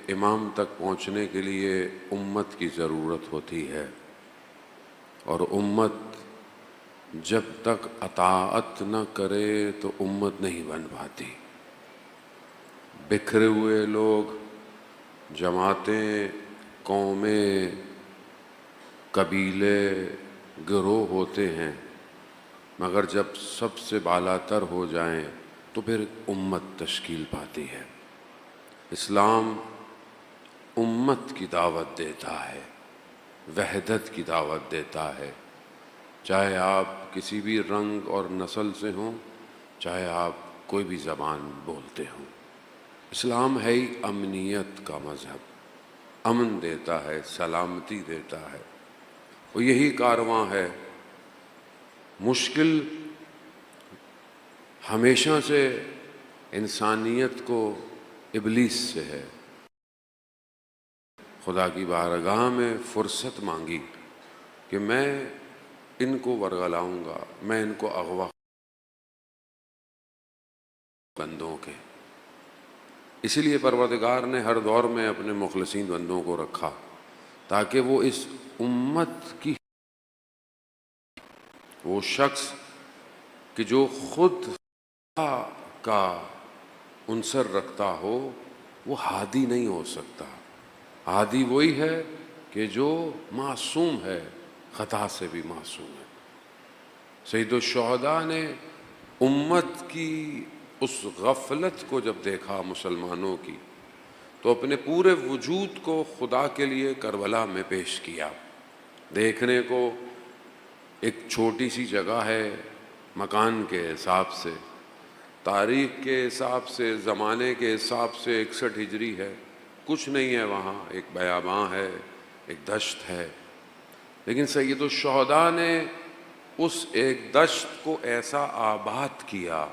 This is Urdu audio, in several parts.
امام تک پہنچنے کے لیے امت کی ضرورت ہوتی ہے، اور امت جب تک اطاعت نہ کرے تو امت نہیں بن پاتی۔ بکھرے ہوئے لوگ، جماعتیں، قومیں، قبیلے، گروہ ہوتے ہیں، مگر جب سب سے بالا تر ہو جائیں تو پھر امت تشکیل پاتی ہے۔ اسلام امت کی دعوت دیتا ہے، وحدت کی دعوت دیتا ہے، چاہے آپ کسی بھی رنگ اور نسل سے ہوں، چاہے آپ کوئی بھی زبان بولتے ہوں۔ اسلام ہے ہی امنیت کا مذہب، امن دیتا ہے، سلامتی دیتا ہے، اور یہی کارواں ہے۔ مشکل ہمیشہ سے انسانیت کو ابلیس سے ہے۔ خدا کی بارگاہ میں فرصت مانگی کہ میں ان کو ورگلاؤں گا، میں ان کو اغوا بندوں کے۔ اسی لیے پروردگار نے ہر دور میں اپنے مخلصین بندوں کو رکھا تاکہ وہ اس امت کی، وہ شخص کہ جو خود کا عنصر رکھتا ہو وہ ہادی نہیں ہو سکتا۔ ہادی وہی ہے کہ جو معصوم ہے، خطا سے بھی معصوم ہے۔ سید الشہداء نے امت کی اس غفلت کو جب دیکھا مسلمانوں کی، تو اپنے پورے وجود کو خدا کے لیے کربلا میں پیش کیا۔ دیکھنے کو ایک چھوٹی سی جگہ ہے، مکان کے حساب سے، تاریخ کے حساب سے، زمانے کے حساب سے 61 ہجری ہے، کچھ نہیں ہے وہاں، ایک بیاباں ہے، ایک دشت ہے، لیکن سید الشہداء نے اس ایک دشت کو ایسا آباد کیا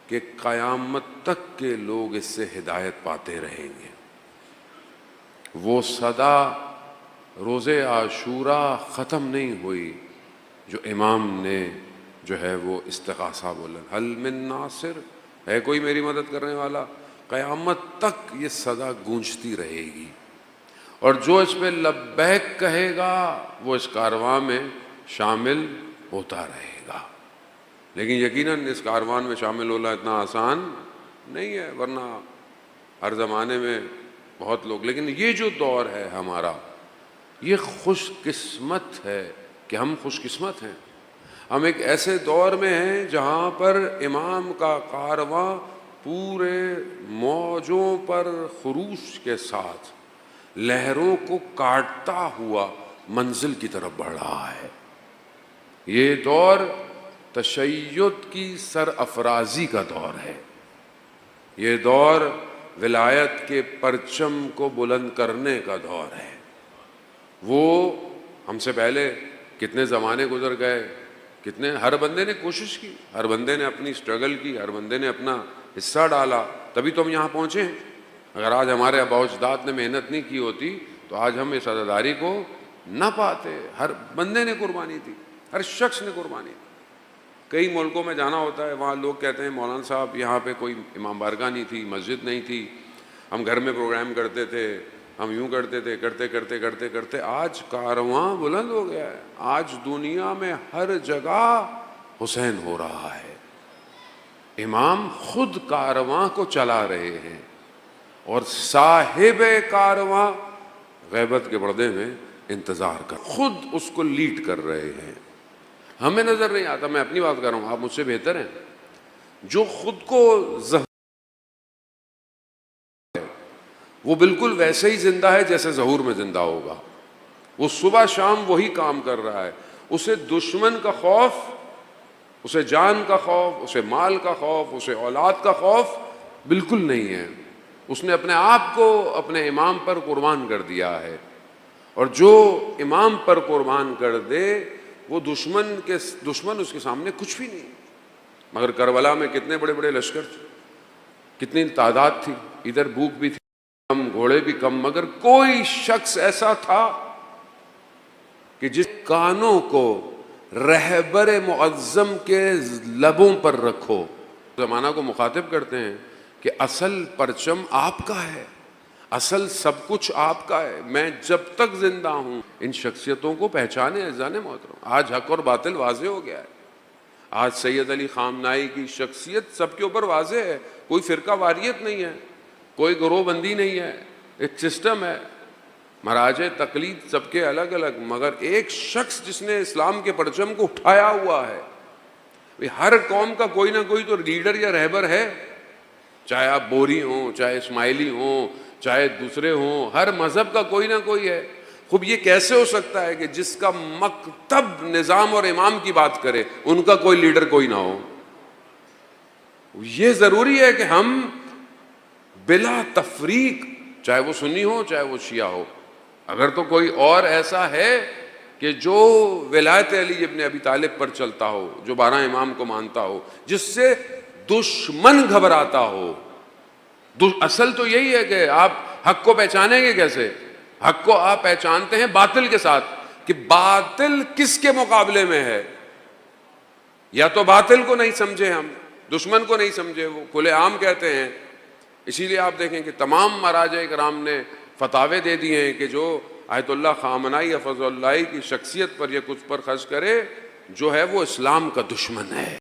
کہ قیامت تک کے لوگ اس سے ہدایت پاتے رہیں گے۔ وہ صدا روز عاشوراء ختم نہیں ہوئی جو امام نے جو ہے وہ استغاثہ بولا، حل من ناصر، ہے کوئی میری مدد کرنے والا؟ قیامت تک یہ صدا گونجتی رہے گی، اور جو اس پہ لبیک کہے گا وہ اس کارواں میں شامل ہوتا رہے گا۔ لیکن یقیناً اس کاروان میں شامل ہونا اتنا آسان نہیں ہے، ورنہ ہر زمانے میں بہت لوگ، لیکن یہ جو دور ہے ہمارا، یہ خوش قسمت ہے کہ ہم خوش قسمت ہیں۔ ہم ایک ایسے دور میں ہیں جہاں پر امام کا کارواں پورے موجوں پر خروش کے ساتھ لہروں کو کاٹتا ہوا منزل کی طرف بڑھ رہا ہے۔ یہ دور تشیع کی سر افرازی کا دور ہے، یہ دور ولایت کے پرچم کو بلند کرنے کا دور ہے۔ وہ ہم سے پہلے کتنے زمانے گزر گئے، کتنے، ہر بندے نے کوشش کی، ہر بندے نے اپنی سٹرگل کی، ہر بندے نے اپنا حصہ ڈالا، تبھی تو ہم یہاں پہنچے ہیں۔ اگر آج ہمارے آباء و اجداد نے محنت نہیں کی ہوتی تو آج ہم اس عزاداری کو نہ پاتے۔ ہر بندے نے قربانی دی، ہر شخص نے قربانی دی۔ کئی ملکوں میں جانا ہوتا ہے، وہاں لوگ کہتے ہیں مولانا صاحب یہاں پہ کوئی امام بارگاہ نہیں تھی، مسجد نہیں تھی، ہم گھر میں پروگرام کرتے تھے، ہم یوں کرتے تھے، کرتے کرتے کرتے کرتے آج کارواں بلند ہو گیا ہے۔ آج دنیا میں ہر جگہ حسین ہو رہا ہے، امام خود کارواں کو چلا رہے ہیں، اور صاحب کارواں غیبت کے پردے میں انتظار کر، خود اس کو لیڈ کر رہے ہیں۔ ہمیں نظر نہیں آتا، میں اپنی بات کر رہا ہوں، آپ مجھ سے بہتر ہیں۔ جو خود کو وہ بالکل ویسے ہی زندہ ہے جیسے ظہور میں زندہ ہوگا، وہ صبح شام وہی کام کر رہا ہے، اسے دشمن کا خوف، اسے جان کا خوف، اسے مال کا خوف، اسے اولاد کا خوف بالکل نہیں ہے۔ اس نے اپنے آپ کو اپنے امام پر قربان کر دیا ہے، اور جو امام پر قربان کر دے وہ دشمن اس کے سامنے کچھ بھی نہیں۔ مگر کربلا میں کتنے بڑے بڑے لشکر تھے، کتنی تعداد تھی، ادھر بھوک بھی تھی کم، گھوڑے بھی کم، مگر کوئی شخص ایسا تھا کہ جس کانوں کو رہبر معظم کے لبوں پر رکھو۔ زمانہ کو مخاطب کرتے ہیں کہ اصل پرچم آپ کا ہے، اصل سب کچھ آپ کا ہے. میں جب تک زندہ ہوں ان شخصیتوں کو پہچانے عزیزان محترم. آج حق اور باطل واضح ہو گیا ہے. آج سید علی خامنائی کی شخصیت سب کے اوپر واضح ہے. کوئی فرقہ واریت نہیں ہے, کوئی گروہ بندی نہیں ہے, ایک سسٹم ہے. مراجع تقلید سب کے الگ الگ, مگر ایک شخص جس نے اسلام کے پرچم کو اٹھایا ہوا ہے. ہر قوم کا کوئی نہ کوئی تو لیڈر یا رہبر ہے, چاہے آپ بوری ہوں, چاہے اسماعیلی ہوں, چاہے دوسرے ہوں, ہر مذہب کا کوئی نہ کوئی ہے. خوب یہ کیسے ہو سکتا ہے کہ جس کا مکتب نظام اور امام کی بات کرے ان کا کوئی لیڈر کوئی نہ ہو؟ یہ ضروری ہے کہ ہم بلا تفریق, چاہے وہ سنی ہو چاہے وہ شیعہ ہو, اگر تو کوئی اور ایسا ہے کہ جو ولایت علی ابن ابی طالب پر چلتا ہو, جو 12 امام کو مانتا ہو, جس سے دشمن گھبراتا ہو. اصل تو یہی ہے کہ آپ حق کو پہچانیں گے کیسے؟ حق کو آپ پہچانتے ہیں باطل کے ساتھ, کہ باطل کس کے مقابلے میں ہے. یا تو باطل کو نہیں سمجھے, ہم دشمن کو نہیں سمجھے, وہ کھلے عام کہتے ہیں. اسی لیے آپ دیکھیں کہ تمام مراجع کرام نے فتاوے دے دیے ہیں کہ جو آیت اللہ خامنائی حفظ اللہ کی شخصیت پر یا کچھ پر خرچ کرے, جو ہے وہ اسلام کا دشمن ہے.